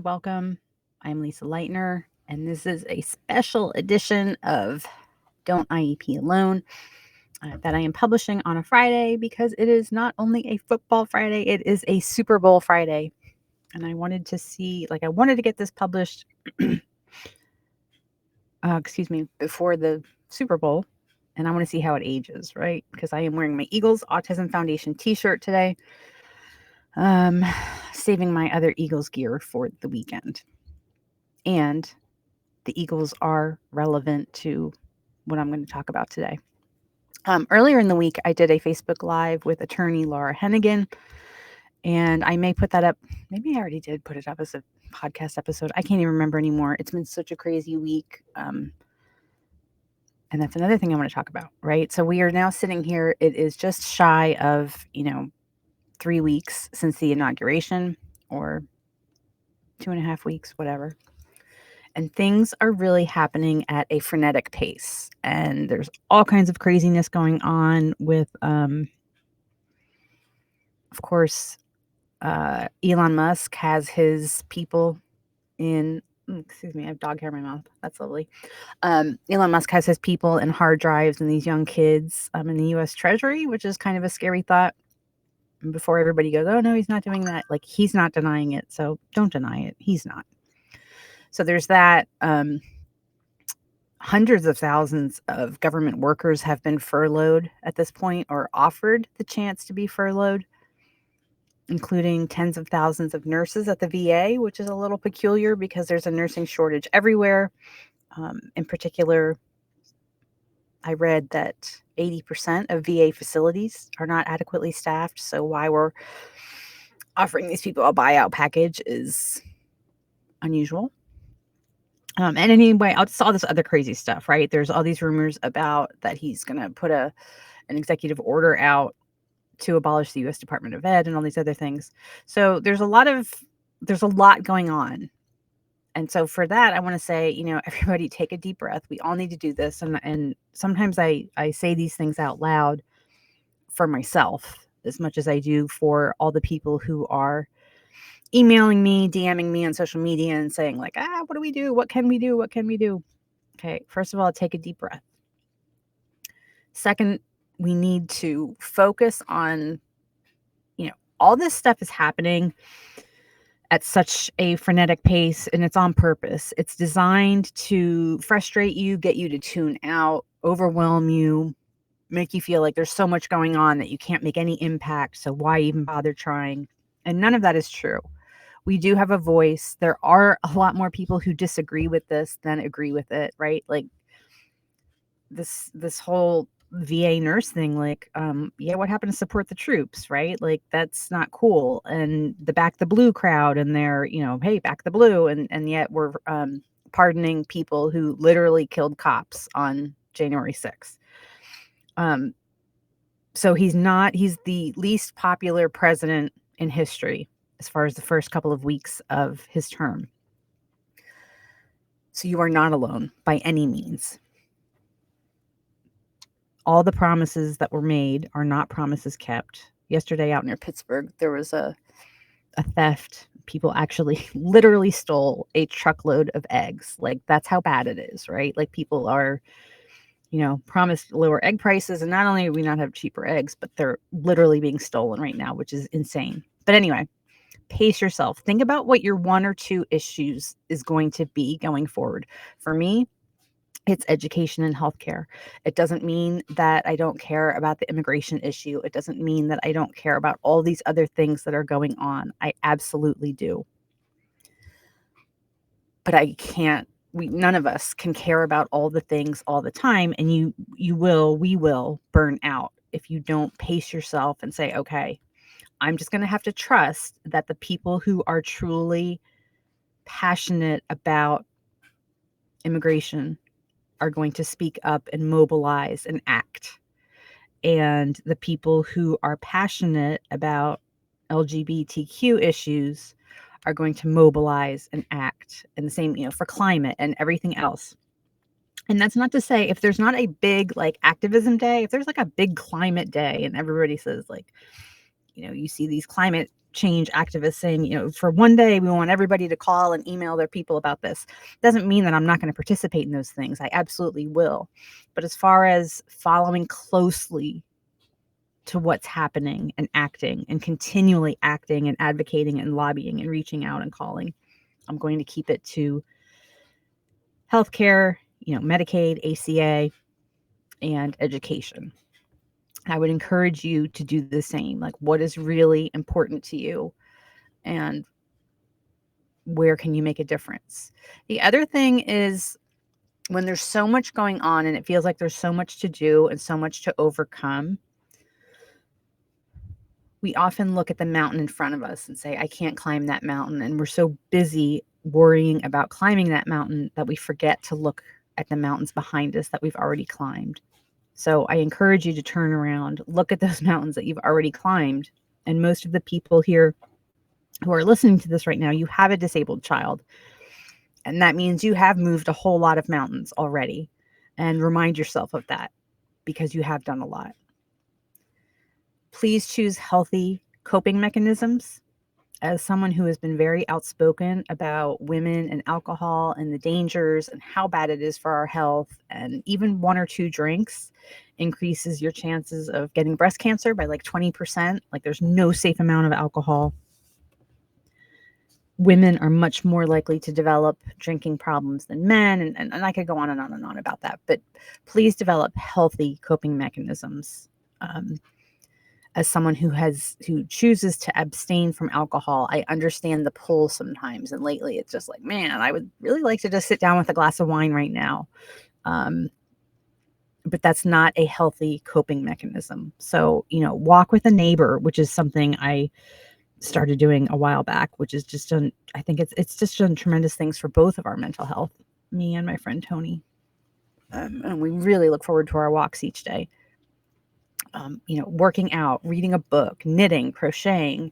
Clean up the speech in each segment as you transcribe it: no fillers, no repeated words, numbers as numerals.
welcome. I'm Lisa Lightner, and this is a special edition of Don't IEP Alone that I am publishing on a Friday because it is not only a football Friday, it is a Super Bowl Friday. And I wanted to get this published, before the Super Bowl. And I want to see how it ages, right? Because I am wearing my Eagles Autism Foundation t-shirt today. Saving my other Eagles gear for the weekend. And the Eagles are relevant to what I'm going to talk about today. Earlier in the week, I did a Facebook Live with attorney Laura Hennigan, and I may put that up. Maybe I already did put it up as a podcast episode. I can't even remember anymore. It's been such a crazy week. And that's another thing I want to talk about, right? So we are now sitting here. It is just shy of, 3 weeks since the inauguration, or 2.5 weeks, whatever. And things are really happening at a frenetic pace. And there's all kinds of craziness going on with, of course, Elon Musk has his people in, excuse me, I have dog hair in my mouth. That's lovely. Elon Musk has his people in hard drives and these young kids in the U.S. Treasury, which is kind of a scary thought. And before everybody goes, oh, no, he's not doing that. Like, he's not denying it. So don't deny it. He's not. So there's that. Hundreds of thousands of government workers have been furloughed at this point, or offered the chance to be furloughed, including tens of thousands of nurses at the VA, which is a little peculiar because there's a nursing shortage everywhere. In particular, I read that 80% of VA facilities are not adequately staffed. So why we're offering these people a buyout package is unusual. And anyway, I saw this other crazy stuff, right? There's all these rumors about that he's going to put an executive order out to abolish the U.S. Department of Ed and all these other things. So there's a lot going on. And so for that, I want to say, everybody take a deep breath. We all need to do this. And sometimes I say these things out loud for myself as much as I do for all the people who are emailing me, DMing me on social media and saying like, what do we do? What can we do? What can we do? Okay. First of all, take a deep breath. Second, we need to focus on, all this stuff is happening at such a frenetic pace, and it's on purpose. It's designed to frustrate you, get you to tune out, overwhelm you, make you feel like there's so much going on that you can't make any impact. So why even bother trying? And none of that is true. We do have a voice. There are a lot more people who disagree with this than agree with it, right? Like this whole VA nurse thing, like, what happened to support the troops, right? Like, that's not cool. And the Back the Blue crowd and their, hey, back the blue. And yet we're pardoning people who literally killed cops on January 6th. So he's the least popular president in history as far as the first couple of weeks of his term. So you are not alone by any means. All the promises that were made are not promises kept. Yesterday out near Pittsburgh, there was a theft. People actually literally stole a truckload of eggs. Like, that's how bad it is, right? Like, people are, promised lower egg prices. And not only do we not have cheaper eggs, but they're literally being stolen right now, which is insane. But anyway, pace yourself. Think about what your one or two issues is going to be going forward. For me, it's education and healthcare. It doesn't mean that I don't care about the immigration issue. It doesn't mean that I don't care about all these other things that are going on. I absolutely do. But none of us can care about all the things all the time. And we will burn out if you don't pace yourself and say, okay, I'm just going to have to trust that the people who are truly passionate about immigration are going to speak up and mobilize and act. And the people who are passionate about LGBTQ issues are going to mobilize and act. And the same, for climate and everything else. And that's not to say if there's not a big like activism day, if there's like a big climate day and everybody says like, you see these climate change activists saying, for one day we want everybody to call and email their people about this. Doesn't mean that I'm not going to participate in those things. I absolutely will. But as far as following closely to what's happening and acting and continually acting and advocating and lobbying and reaching out and calling, I'm going to keep it to healthcare, Medicaid, ACA, and education. I would encourage you to do the same. Like, what is really important to you and where can you make a difference? The other thing is, when there's so much going on and it feels like there's so much to do and so much to overcome, we often look at the mountain in front of us and say, I can't climb that mountain. And we're so busy worrying about climbing that mountain that we forget to look at the mountains behind us that we've already climbed. So I encourage you to turn around, look at those mountains that you've already climbed. And most of the people here who are listening to this right now, you have a disabled child. And that means you have moved a whole lot of mountains already. And remind yourself of that, because you have done a lot. Please choose healthy coping mechanisms. As someone who has been very outspoken about women and alcohol and the dangers and how bad it is for our health, and even 1 or 2 drinks increases your chances of getting breast cancer by like 20%. Like, there's no safe amount of alcohol. Women are much more likely to develop drinking problems than men. And I could go on and on and on about that. But please develop healthy coping mechanisms. As someone who chooses to abstain from alcohol, I understand the pull sometimes. And lately it's just like, man, I would really like to just sit down with a glass of wine right now. But that's not a healthy coping mechanism. So, walk with a neighbor, which is something I started doing a while back, which is just done. I think it's just done tremendous things for both of our mental health, me and my friend Tony. And we really look forward to our walks each day. Working out, reading a book, knitting, crocheting,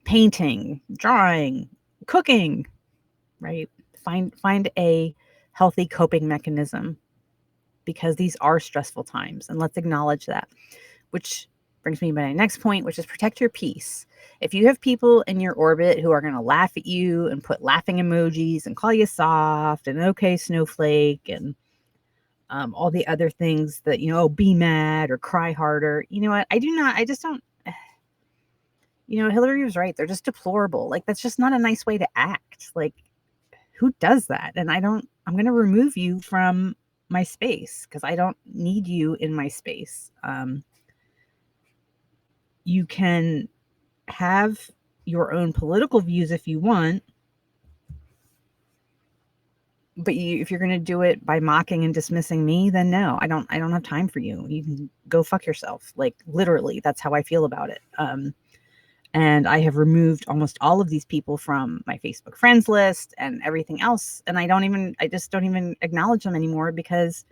painting, drawing, cooking, right? Find a healthy coping mechanism, because these are stressful times, and let's acknowledge that. Which brings me to my next point, which is protect your peace. If you have people in your orbit who are going to laugh at you and put laughing emojis and call you soft and okay snowflake and all the other things that, be mad or cry harder. You know what? I just don't, Hillary was right. They're just deplorable. Like, that's just not a nice way to act. Like, who does that? And I'm going to remove you from my space, because I don't need you in my space. You can have your own political views if you want, but if you're going to do it by mocking and dismissing me, then no, I don't have time for you. You can go fuck yourself. Like, literally, that's how I feel about it. And I have removed almost all of these people from my Facebook friends list and everything else. And I just don't even acknowledge them anymore, because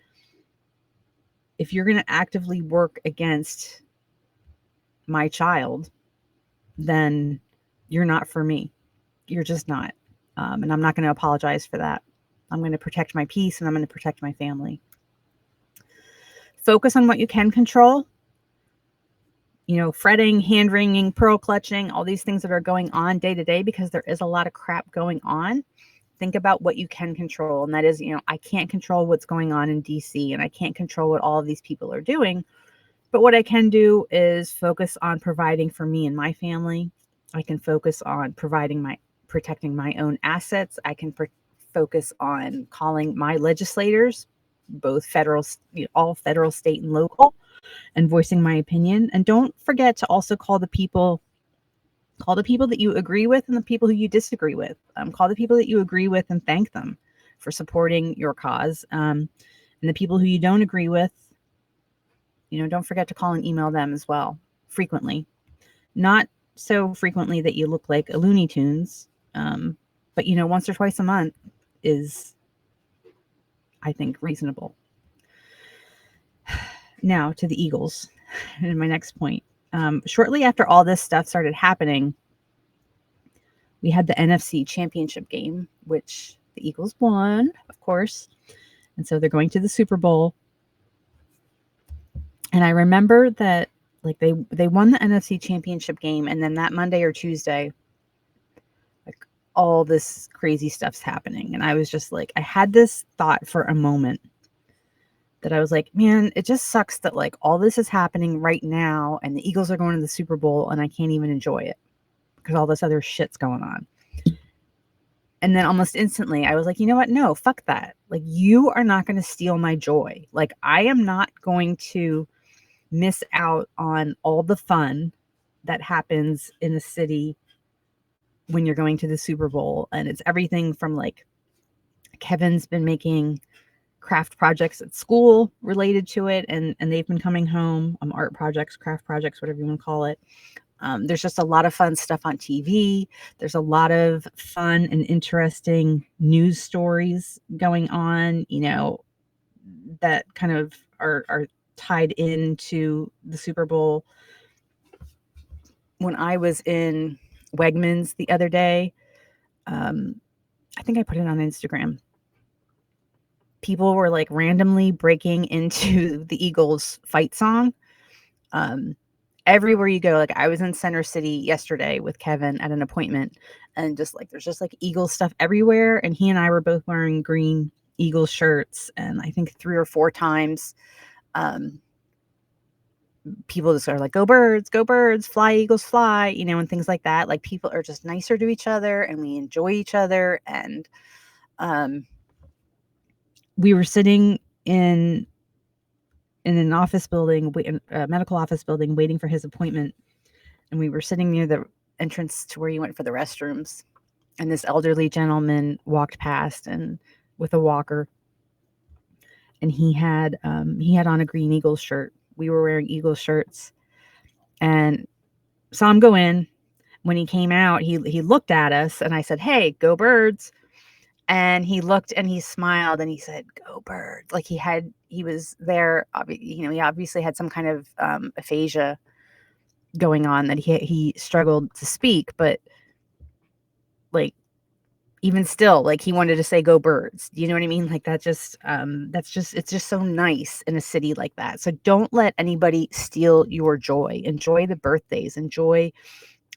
if you're going to actively work against my child, then you're not for me. You're just not. And I'm not going to apologize for that. I'm going to protect my peace, and I'm going to protect my family. Focus on what you can control. Fretting, hand-wringing, pearl clutching, all these things that are going on day to day, because there is a lot of crap going on. Think about what you can control. And that is, I can't control what's going on in DC, and I can't control what all of these people are doing. But what I can do is focus on providing for me and my family. I can focus on protecting my own assets. I can focus on calling my legislators, both all federal, state, and local, and voicing my opinion. And don't forget to also call the people that you agree with and the people who you disagree with. Call the people that you agree with and thank them for supporting your cause. And the people who you don't agree with, don't forget to call and email them as well, frequently. Not so frequently that you look like a Looney Tunes, but once or twice a month is, I think, reasonable. Now to the Eagles, and my next point. Shortly after all this stuff started happening, we had the NFC Championship game, which the Eagles won, of course. And so they're going to the Super Bowl. And I remember that Like they won the NFC championship game, and then that Monday or Tuesday, like all this crazy stuff's happening. And I was just like, I had this thought for a moment that I was like, man, it just sucks that like all this is happening right now and the Eagles are going to the Super Bowl and I can't even enjoy it because all this other shit's going on. And then almost instantly I was like, you know what? No, fuck that. Like, you are not going to steal my joy. Like, I am not going to miss out on all the fun that happens in the city when you're going to the Super Bowl. And it's everything from like Kevin's been making craft projects at school related to it, and they've been coming home, art projects, craft projects, whatever you want to call it. There's just a lot of fun stuff on TV. There's a lot of fun and interesting news stories going on, you know, that kind of are tied into the Super Bowl. When I was in Wegmans the other day, I think I put it on Instagram. People were like randomly breaking into the Eagles fight song. Everywhere you go, like I was in Center City yesterday with Kevin at an appointment, and just like there's just like Eagles stuff everywhere. And he and I were both wearing green Eagles shirts, and I think 3 or 4 times, people just are like, go birds, fly Eagles fly, you know, and things like that. Like people are just nicer to each other, and we enjoy each other. And we were sitting in an office building, a medical office building, waiting for his appointment. And we were sitting near the entrance to where you went for the restrooms. And this elderly gentleman walked past and with a walker. And he had on a green Eagles shirt. We were wearing Eagles shirts. And saw him go in. When he came out, he looked at us, and I said, "Hey, go birds." And he looked and he smiled and he said, "Go birds." Like he was there, you know, he obviously had some kind of aphasia going on that he struggled to speak, but like even still, like he wanted to say "go birds." You know what I mean? Like that just it's just so nice in a city like that. So don't let anybody steal your joy. Enjoy the birthdays, enjoy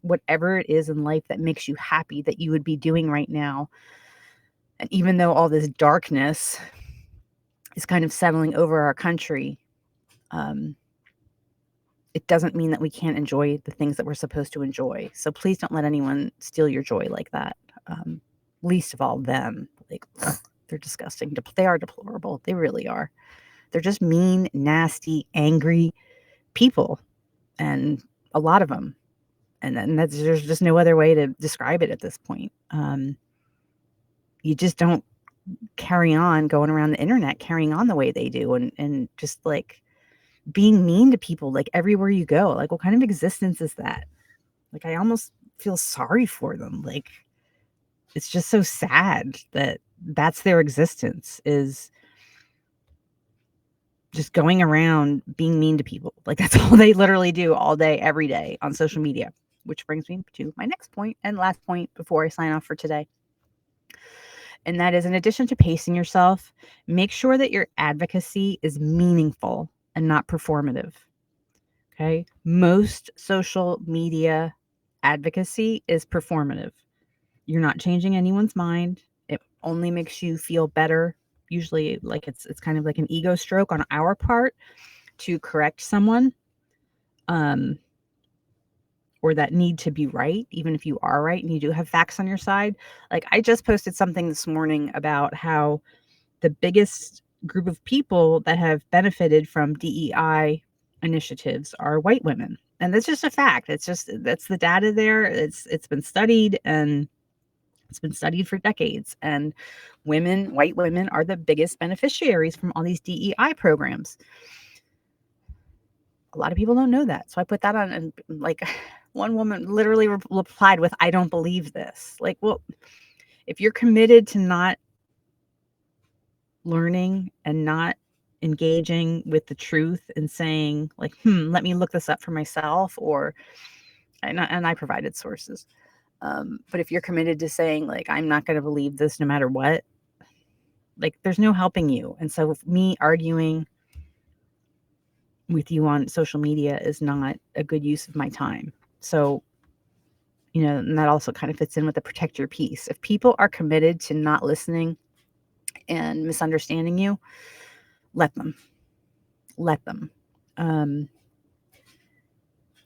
whatever it is in life that makes you happy that you would be doing right now. And even though all this darkness is kind of settling over our country, it doesn't mean that we can't enjoy the things that we're supposed to enjoy. So please don't let anyone steal your joy like that. Least of all them. Like, they're disgusting. They are deplorable. They really are. They're just mean, nasty, angry people, and a lot of them. And there's just no other way to describe it at this point. You just don't carry on going around the internet, carrying on the way they do, and just like being mean to people, like everywhere you go. Like, what kind of existence is that? Like, I almost feel sorry for them. Like, it's just so sad that that's their existence, is just going around being mean to people. Like, that's all they literally do all day, every day on social media, which brings me to my next point and last point before I sign off for today. And that is, in addition to pacing yourself, make sure that your advocacy is meaningful and not performative. Okay. Most social media advocacy is performative. You're not changing anyone's mind. It only makes you feel better. Usually, like it's kind of like an ego stroke on our part to correct someone, or that need to be right, even if you are right and you do have facts on your side. Like, I just posted something this morning about how the biggest group of people that have benefited from DEI initiatives are white women. And that's just a fact. That's the data there. It's been studied, and it's been studied for decades. And white women are the biggest beneficiaries from all these DEI programs. A lot of people don't know that. So I put that on, and like one woman literally replied with, "I don't believe this." Like, well, if you're committed to not learning and not engaging with the truth and saying like, let me look this up for myself, and I provided sources. But if you're committed to saying like, I'm not going to believe this no matter what, like there's no helping you. And so me arguing with you on social media is not a good use of my time. So, and that also kind of fits in with the protect your peace. If people are committed to not listening and misunderstanding you, let them. Let them.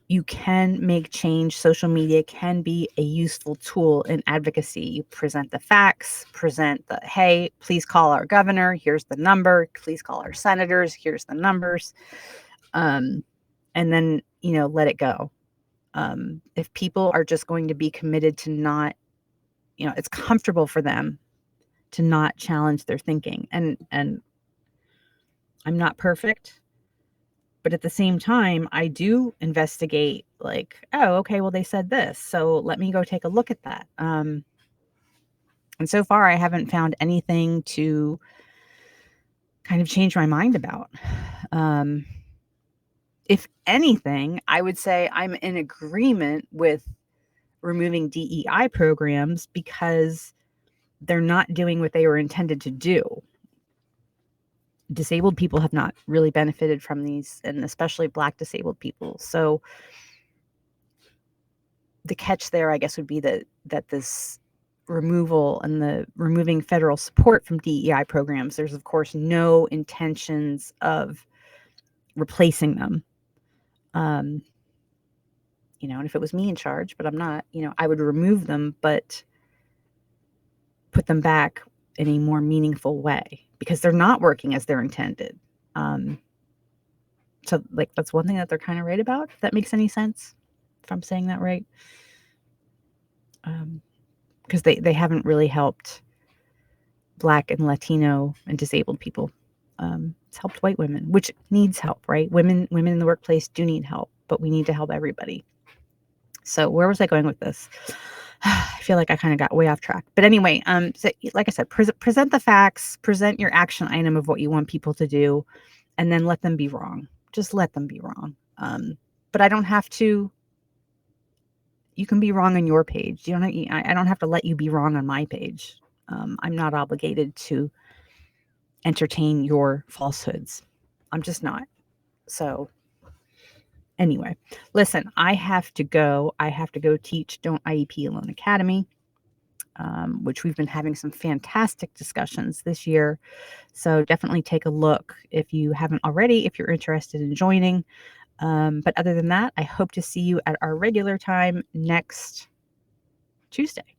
You can make change. Social media can be a useful tool in advocacy. You present the facts, present the, hey, please call our governor. Here's the number. Please call our senators. Here's the numbers. And then, let it go. If people are just going to be committed to not, it's comfortable for them to not challenge their thinking. And I'm not perfect. But at the same time, I do investigate, like, oh, okay, well, they said this, so let me go take a look at that. And so far, I haven't found anything to kind of change my mind about. If anything, I would say I'm in agreement with removing DEI programs because they're not doing what they were intended to do. Disabled people have not really benefited from these, and especially Black disabled people. So the catch there, I guess, would be that this removal and the removing federal support from DEI programs, there's of course no intentions of replacing them. And if it was me in charge, but I'm not, I would remove them, but put them back in a more meaningful way because they're not working as they're intended. So that's one thing that they're kind of right about, if that makes any sense, if I'm saying that right. Because they haven't really helped Black and Latino and disabled people. It's helped white women, which needs help, right? Women in the workplace do need help, but we need to help everybody. So where was I going with this? I feel like I kind of got way off track. But anyway, so like I said, present the facts, present your action item of what you want people to do, and then let them be wrong. Just let them be wrong. But I don't have to. You can be wrong on your page. I don't have to let you be wrong on my page. I'm not obligated to entertain your falsehoods. I'm just not. So anyway, listen, I have to go. I have to go teach Don't IEP Alone Academy, which we've been having some fantastic discussions this year. So definitely take a look if you haven't already, if you're interested in joining. But other than that, I hope to see you at our regular time next Tuesday.